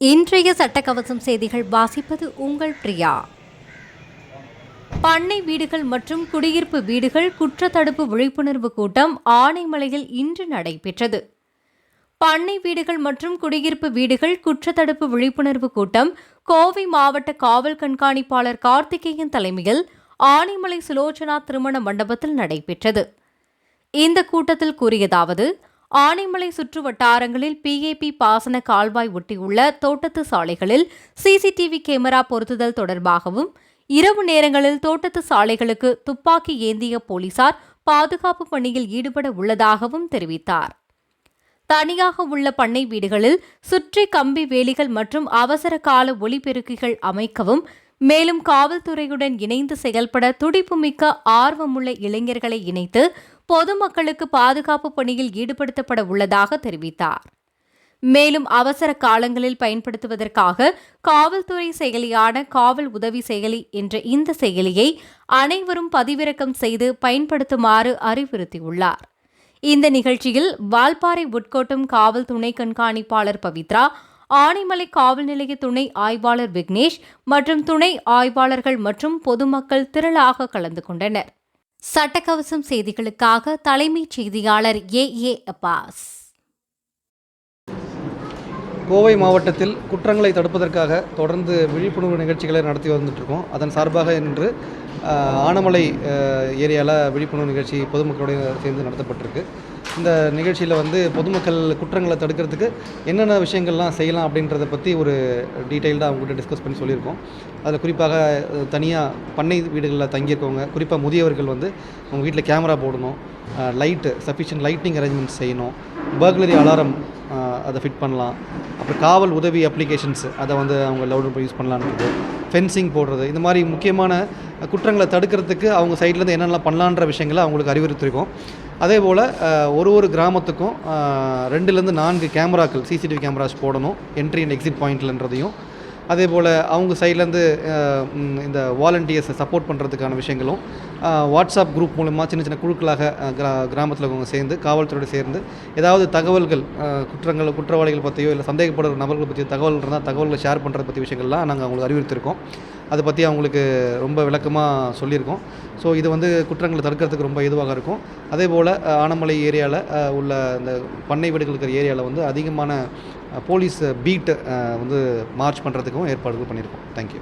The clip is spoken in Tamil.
இன்றைய சட்டக்கவசம் செய்திகள் வாசிப்பது உங்கள் பிரியா. பண்ணை வீடுகள் மற்றும் குடியிருப்பு வீடுகள் குற்றத்தடுப்பு விழிப்புணர்வு கூட்டம் ஆனைமலையில் இன்று நடைபெற்றது. பண்ணை வீடுகள் மற்றும் குடியிருப்பு வீடுகள் குற்றத்தடுப்பு விழிப்புணர்வு கூட்டம் கோவை மாவட்ட காவல் கண்காணிப்பாளர் கார்த்திகேயன் தலைமையில் ஆனைமலை சுலோச்சனா திருமண மண்டபத்தில் நடைபெற்றது. இந்த கூட்டத்தில் கூறியதாவது: ஆனைமலை சுற்று வட்டாரங்களில் PAP பாசன கால்வாய் ஒட்டியுள்ள தோட்டத்து சாலைகளில் CCTV கேமரா பொருத்துதல் தொடர்பாகவும், இரவு நேரங்களில் தோட்டத்து சாலைகளுக்கு துப்பாக்கி ஏந்திய போலீசார் பாதுகாப்பு பணியில் ஈடுபட உள்ளதாகவும் தெரிவித்தார். தனியாக உள்ள பண்ணை வீடுகளில் சுற்றி கம்பி வேலிகள் மற்றும் அவசர கால ஒலிபெருக்கிகள் அமைக்கவும், மேலும் காவல்துறையுடன் இணைந்து செயல்பட துடிப்புமிக்க ஆர்வமுள்ள இளைஞர்களை இணைத்து பொதுமக்களுக்கு பாதுகாப்பு பணியில் ஈடுபடுத்தப்பட உள்ளதாக தெரிவித்தார். மேலும் அவசர காலங்களில் பயன்படுத்துவதற்காக காவல்துறை செயலியான காவல் உதவி செயலி என்ற இந்த செயலியை அனைவரும் பதிவிறக்கம் செய்து பயன்படுத்துமாறு அறிவுறுத்தியுள்ளார். இந்த நிகழ்ச்சியில் வால்பாறை உட்கோட்டம் காவல் துணை கண்காணிப்பாளர் பவித்ரா, ஆனைமலை காவல் நிலைய துணை ஆய்வாளர் விக்னேஷ் மற்றும் துணை ஆய்வாளர்கள் மற்றும் பொதுமக்கள் திரளாக கலந்து கொண்டனர். சட்டக்கவசம் செய்திகளுக்காக தலைமைச் செய்தியாளர் AA அப்பாஸ். கோவை மாவட்டத்தில் குற்றங்களை தடுப்பதற்காக தொடர்ந்து விழிப்புணர்வு நிகழ்ச்சிகளை நடத்தி வந்துட்டுருக்கோம். அதன் சார்பாக இன்று ஆனைமலை ஏரியாவில் விழிப்புணர்வு நிகழ்ச்சி பொதுமக்களுடைய சேர்ந்து நடத்தப்பட்டிருக்கு. இந்த நிகழ்ச்சியில் பொதுமக்கள் குற்றங்களை தடுக்கிறதுக்கு என்னென்ன விஷயங்கள்லாம் செய்யலாம் அப்படின்றத பற்றி ஒரு டீட்டெயில்டாக அவங்ககிட்ட டிஸ்கஸ் பண்ணி சொல்லியிருக்கோம். அதில் குறிப்பாக தனியாக பண்ணை வீடுகளில் தங்கியிருக்கவங்க, குறிப்பாக முதியவர்கள் அவங்க வீட்டில் கேமரா போடணும், சஃபிஷியன்ட் லைட்டிங் அரேஞ்ச்மெண்ட்ஸ் செய்யணும், பர்க்லரி அலாரம் அதை ஃபிட் பண்ணலாம், அப்புறம் காவல் உதவி அப்ளிகேஷன்ஸ் அதை அவங்க லவுட் யூஸ் பண்ணலான்றது, ஃபென்சிங் போடுறது, இந்த மாதிரி முக்கியமான குற்றங்களை தடுக்கிறதுக்கு அவங்க சைட்லேருந்து என்னென்னலாம் பண்ணலான்ற விஷயங்களை அவங்களுக்கு அறிவுறுத்திருக்கோம். அதே போல் ஒரு கிராமத்துக்கும் 2லேருந்து 4 கேமராக்கள் CCTV கேமராஸ் போடணும் என்ட்ரி அண்ட் எக்ஸிட் பாயிண்ட்லன்றதையும், அதே போல் அவங்க சைட்லேருந்து இந்த வாலண்டியர்ஸை சப்போர்ட் பண்ணுறதுக்கான விஷயங்களும் வாட்ஸ்அப் குரூப் மூலமாக சின்ன சின்ன குழுக்களாக கிராமத்தில் அவங்க சேர்ந்து காவல்துறையோடு சேர்ந்து ஏதாவது தகவல்கள் குற்றவாளிகள் பற்றியோ இல்லை சந்தேகப்படுற நபர்கள் பற்றியோ தகவல் இருந்தால் தகவல்களை ஷேர் பண்ணுறது பற்றி விஷயங்கள்லாம் நாங்கள் அவங்களுக்கு அறிவுறுத்திருக்கோம். அதை பற்றி அவங்களுக்கு ரொம்ப விளக்கமாக சொல்லியிருக்கோம். ஸோ இது குற்றங்களை தடுக்கிறதுக்கு ரொம்ப இதுவாக இருக்கும். அதே போல் ஆனைமலை ஏரியாவில் உள்ள இந்த பண்ணை வீடுகள் இருக்கிற ஏரியாவில் அதிகமான போலீஸ் பீட் மார்ச் பண்ணுறதுக்கும் ஏற்பாடுகள் பண்ணியிருக்கோம். தேங்க்யூ.